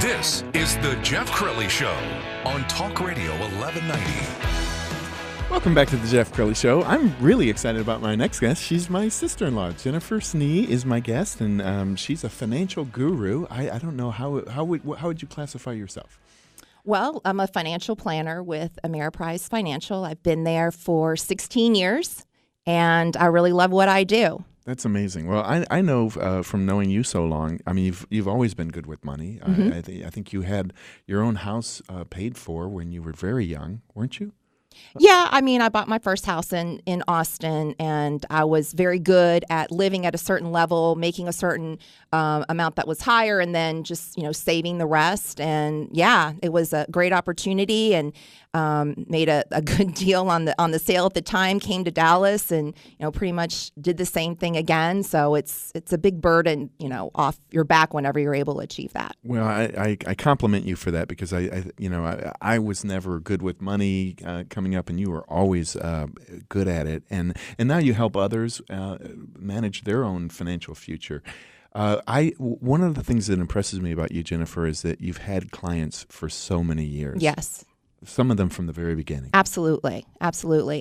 This is the Jeff Crilley Show on Talk Radio 1190. Welcome back to the Jeff Crilley Show. I'm really excited about my next guest. She's my sister-in-law. Jennifer Snee is my guest, and she's a financial guru. I don't know, how would you classify yourself? Well, I'm a financial planner with Ameriprise Financial. I've been there for 16 years, and I really love what I do. That's amazing. Well, I know from knowing you so long, I mean, you've always been good with money. Mm-hmm. I think you had your own house paid for when you were very young, weren't you? Yeah, I mean, I bought my first house in Austin, and I was very good at living at a certain level, making a certain amount that was higher, and then just, saving the rest. And yeah, it was a great opportunity, and made a good deal on the sale at the time, came to Dallas, and, pretty much did the same thing again. So it's a big burden, off your back whenever you're able to achieve that. Well, I compliment you for that, because I was never good with money coming up, and you were always good at it, and now you help others manage their own financial future. One of the things that impresses me about you, Jennifer, is that you've had clients for so many years. Yes. Some of them from the very beginning. Absolutely.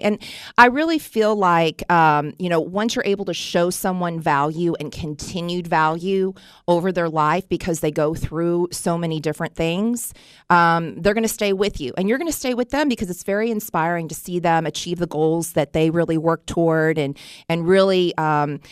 And I really feel like, once you're able to show someone value and continued value over their life because they go through so many different things, they're going to stay with you. And you're going to stay with them because it's very inspiring to see them achieve the goals that they really work toward. And really,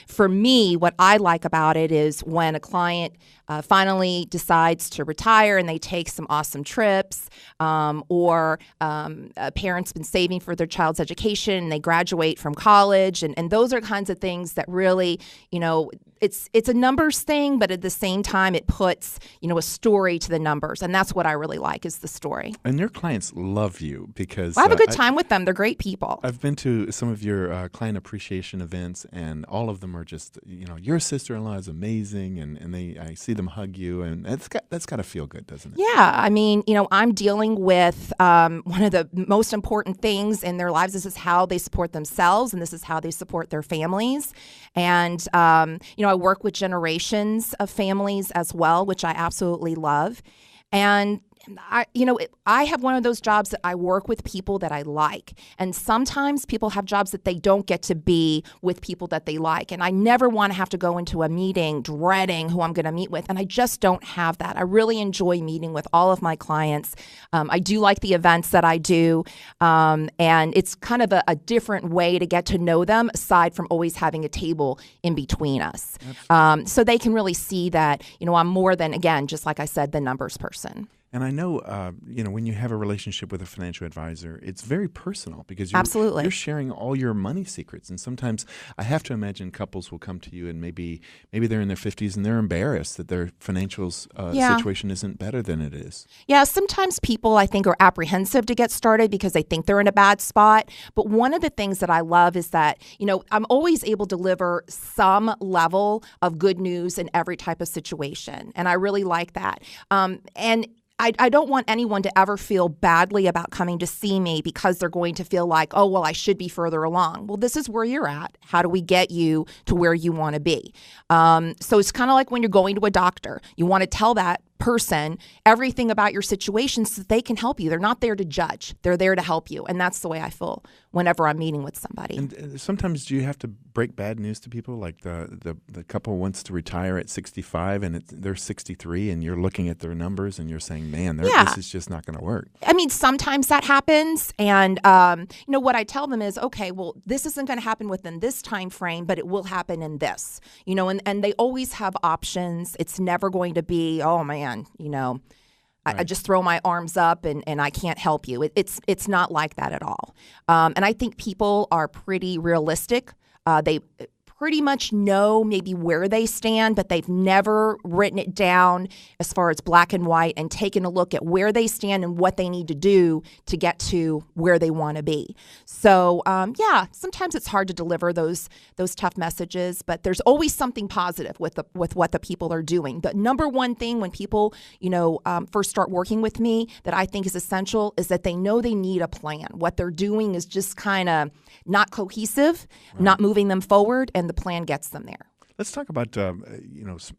for me, what I like about it is when a client finally decides to retire and they take some awesome trips, or a parent's been saving for their child's education and they graduate from college. And those are kinds of things that really, it's a numbers thing, but at the same time, it puts, a story to the numbers. And that's what I really like, is the story. And your clients love you because... I have a good time with them. They're great people. I've been to some of your client appreciation events, and all of them are just, your sister-in-law is amazing, and I see them hug you, and that's got to feel good, doesn't it? Yeah. I mean, I'm dealing with one of the most important things in their lives. This is how they support themselves, and this is how they support their families. And, I work with generations of families as well, which I absolutely love. And I have one of those jobs that I work with people that I like. And sometimes people have jobs that they don't get to be with people that they like. And I never want to have to go into a meeting dreading who I'm going to meet with. And I just don't have that. I really enjoy meeting with all of my clients. I do like the events that I do. And it's kind of a different way to get to know them, aside from always having a table in between us. So they can really see that, I'm more than, again, just like I said, the numbers person. And I know, when you have a relationship with a financial advisor, it's very personal because Absolutely. You're sharing all your money secrets. And sometimes I have to imagine couples will come to you and maybe they're in their 50s and they're embarrassed that their financial situation isn't better than it is. Yeah, sometimes people, I think, are apprehensive to get started because they think they're in a bad spot. But one of the things that I love is that, I'm always able to deliver some level of good news in every type of situation. And I really like that. And I don't want anyone to ever feel badly about coming to see me because they're going to feel like, oh, well, I should be further along. Well, this is where you're at. How do we get you to where you want to be? So it's kind of like when you're going to a doctor. You want to tell that person everything about your situation so that they can help you. They're not there to judge. They're there to help you. And that's the way I feel whenever I'm meeting with somebody. And sometimes do you have to break bad news to people? Like the couple wants to retire at 65 and they're 63 and you're looking at their numbers and you're saying, man, this is just not going to work. I mean, sometimes that happens. And, what I tell them is, okay, well, this isn't going to happen within this time frame, but it will happen in this, and they always have options. It's never going to be, oh, man, Right. I just throw my arms up and I can't help you. It's not like that at all. And I think people are pretty realistic. They pretty much know maybe where they stand, but they've never written it down as far as black and white and taken a look at where they stand and what they need to do to get to where they want to be. So, sometimes it's hard to deliver those tough messages, but there's always something positive with what the people are doing. The number one thing when people, first start working with me that I think is essential is that they know they need a plan. What they're doing is just kind of not cohesive, not moving them forward, and the plan gets them there. Let's talk about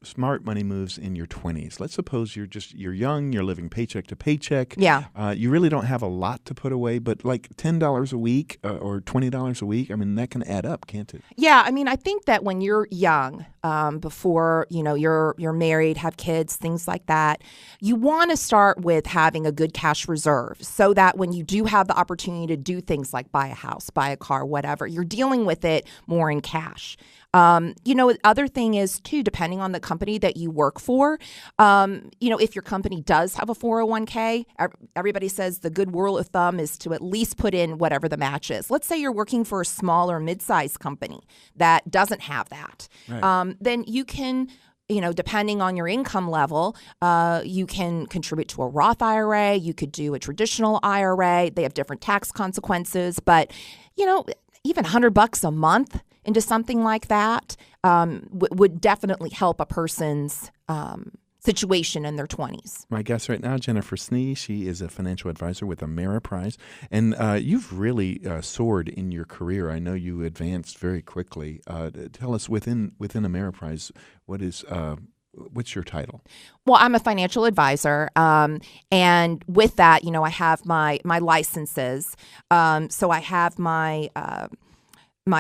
smart money moves in your 20s. Let's suppose you're young, you're living paycheck to paycheck. Yeah. You really don't have a lot to put away, but like $10 a week or $20 a week, I mean, that can add up, can't it? Yeah, I mean, I think that when you're young, before you're married, have kids, things like that, you want to start with having a good cash reserve so that when you do have the opportunity to do things like buy a house, buy a car, whatever, you're dealing with it more in cash. Other thing is, too, depending on the company that you work for, if your company does have a 401k, everybody says the good rule of thumb is to at least put in whatever the match is. Let's say you're working for a small or mid-sized company that doesn't have that. Right. Then you can, depending on your income level, you can contribute to a Roth IRA. You could do a traditional IRA. They have different tax consequences, but, even $100 a month into something like that would definitely help a person's situation in their 20s. My guest right now, Jennifer Snee. She is a financial advisor with Ameriprise. And you've really soared in your career. I know you advanced very quickly. Tell us, within Ameriprise, what's your title? Well, I'm a financial advisor, and with that, I have my licenses. So I have my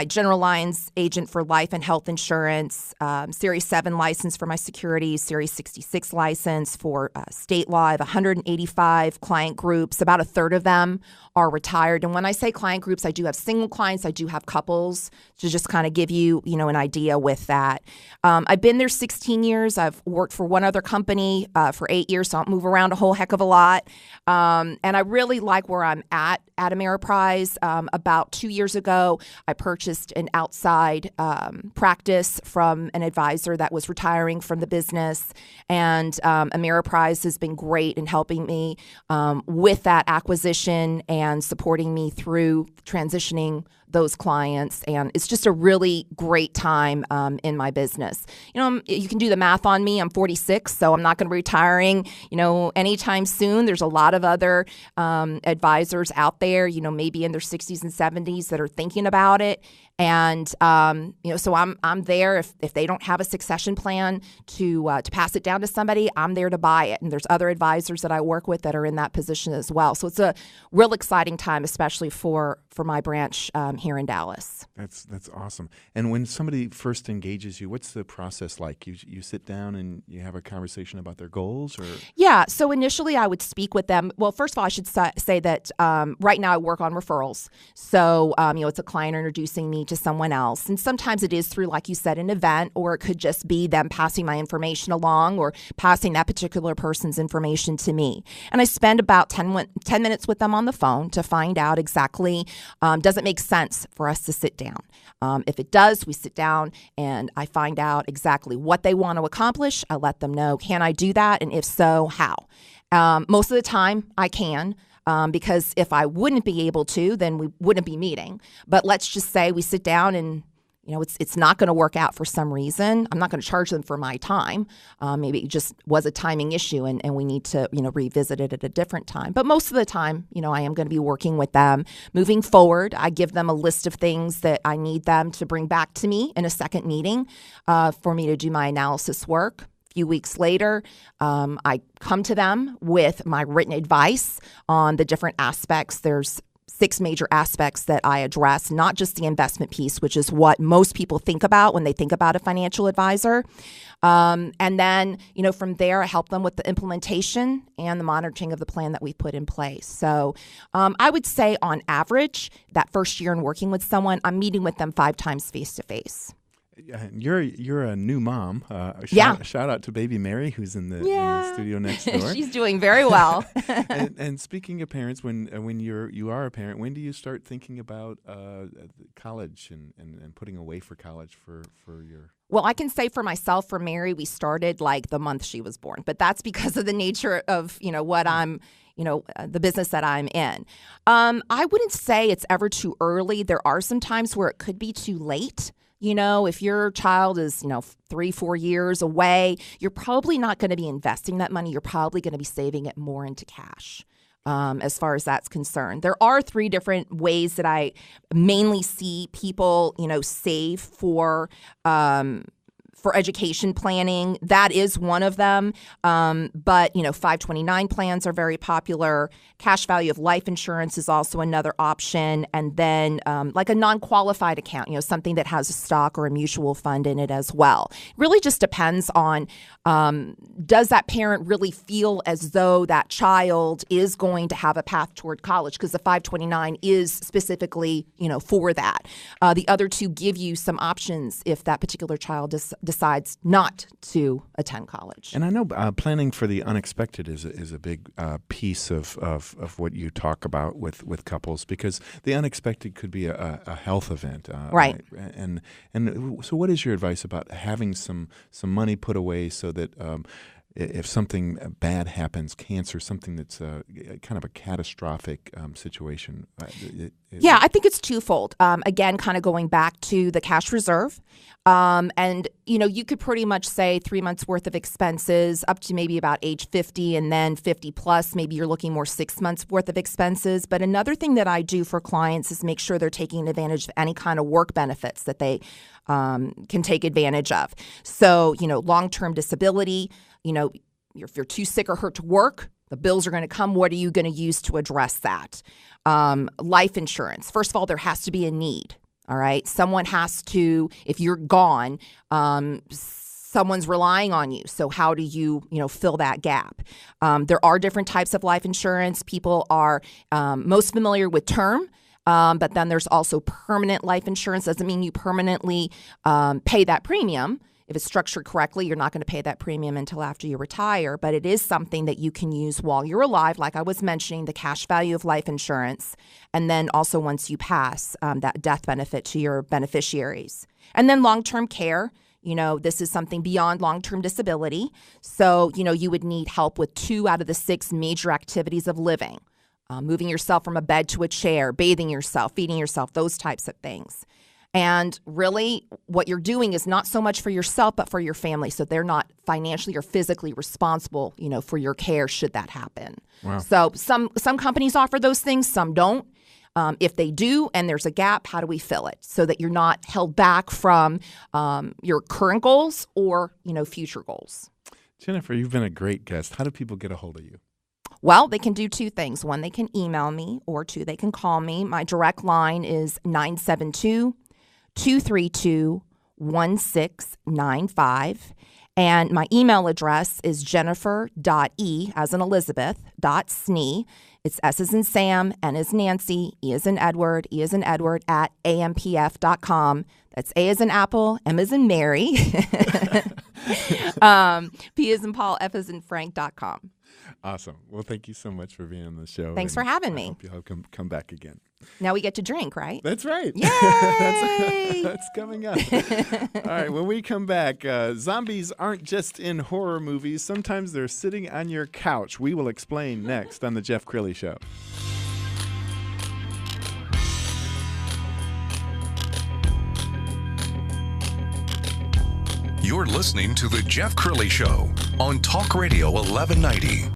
general lines agent for life and health insurance, Series 7 license for my securities, Series 66 license for state law. I have 185 client groups. About a third of them are retired. And when I say client groups, I do have single clients. I do have couples, to just kind of give you, an idea with that. I've been there 16 years. I've worked for one other company for 8 years, so I don't move around a whole heck of a lot. And I really like where I'm at Ameriprise. About 2 years ago, I purchased an outside practice from an advisor that was retiring from the business. And Ameriprise has been great in helping me with that acquisition and supporting me through transitioning those clients. And it's just a really great time in my business. You can do the math on me. I'm 46, so I'm not going to be retiring, anytime soon. There's a lot of other advisors out there, maybe in their 60s and 70s that are thinking about it. And, so I'm there if they don't have a succession plan to pass it down to somebody, I'm there to buy it. And there's other advisors that I work with that are in that position as well. So it's a real exciting time, especially for my branch here in Dallas. That's awesome. And when somebody first engages you, what's the process like? You sit down and you have a conversation about their goals, or? Yeah. So initially I would speak with them. Well, first of all, I should say that right now I work on referrals. So, it's a client introducing me to someone else. And sometimes it is through, like you said, an event, or it could just be them passing my information along or passing that particular person's information to me. And I spend about 10 minutes with them on the phone to find out exactly, does it make sense for us to sit down? If it does, we sit down and I find out exactly what they want to accomplish. I let them know, can I do that? And if so, how? Most of the time I can. Because if I wouldn't be able to, then we wouldn't be meeting. But let's just say we sit down and, it's not going to work out for some reason. I'm not going to charge them for my time. Maybe it just was a timing issue and we need to, revisit it at a different time. But most of the time, I am going to be working with them. Moving forward, I give them a list of things that I need them to bring back to me in a second meeting for me to do my analysis work. Few weeks later, I come to them with my written advice on the different aspects. There's 6 major aspects that I address, not just the investment piece, which is what most people think about when they think about a financial advisor. And then, from there, I help them with the implementation and the monitoring of the plan that we put in place. So I would say on average, that first year in working with someone, I'm meeting with them 5 times face-to-face. You're a new mom. Shout out to baby Mary, who's in the studio next door. She's doing very well. and speaking of parents, when you are a parent, when do you start thinking about college and putting away for college for your? Well, I can say for myself, for Mary, we started like the month she was born, but that's because of the nature of what I'm. The business that I'm in. I wouldn't say it's ever too early. There are some times where it could be too late. If your child is, 3-4 years away, you're probably not going to be investing that money. You're probably going to be saving it more into cash. As far as that's concerned. There are 3 different ways that I mainly see people, save for for education planning. That is one of them. But, 529 plans are very popular. Cash value of life insurance is also another option. And then like a non-qualified account, something that has a stock or a mutual fund in it as well. Really just depends on does that parent really feel as though that child is going to have a path toward college, because the 529 is specifically, for that. The other two give you some options if that particular child decides not to attend college. And I know planning for the unexpected is a big piece of what you talk about with couples, because the unexpected could be a health event. Right. And so what is your advice about having some money put away so that if something bad happens, cancer, something that's kind of a catastrophic situation? Yeah, I think it's twofold. Again, kind of going back to the cash reserve. And, you could pretty much say 3 months worth of expenses up to maybe about age 50, and then 50 plus, maybe you're looking more 6 months worth of expenses. But another thing that I do for clients is make sure they're taking advantage of any kind of work benefits that they can take advantage of. So, long-term disability, if you're too sick or hurt to work, the bills are going to come. What are you going to use to address that? Life insurance. First of all, there has to be a need. All right. Someone has to, if you're gone, someone's relying on you. So how do you, fill that gap? There are different types of life insurance. People are most familiar with term. But then there's also permanent life insurance. Doesn't mean you permanently pay that premium. If it's structured correctly, you're not going to pay that premium until after you retire, but it is something that you can use while you're alive, like I was mentioning, the cash value of life insurance, and then also once you pass, that death benefit to your beneficiaries. And then long-term care, this is something beyond long-term disability. So, you would need help with 2 out of the 6 major activities of living, moving yourself from a bed to a chair, bathing yourself, feeding yourself, those types of things. And really, what you're doing is not so much for yourself, but for your family. So they're not financially or physically responsible, for your care should that happen. Wow. So some companies offer those things, some don't. If they do and there's a gap, how do we fill it so that you're not held back from your current goals or, future goals? Jennifer, you've been a great guest. How do people get a hold of you? Well, they can do 2 things. 1, they can email me, or 2, they can call me. My direct line is 972-232-1695. And my email address is jennifer.e, as in Elizabeth, .snee. It's S as in Sam, N as Nancy, E as in Edward, E as in Edward, at ampf.com. That's A as in Apple, M as in Mary, P as in Paul, F as in Frank.com. Awesome. Well, thank you so much for being on the show. Thanks for having me. I hope you'll come back again. Now we get to drink, right? That's right. Yay! That's coming up. All right, when we come back, zombies aren't just in horror movies. Sometimes they're sitting on your couch. We will explain next on The Jeff Crilley Show. You're listening to The Jeff Crilley Show on Talk Radio 1190.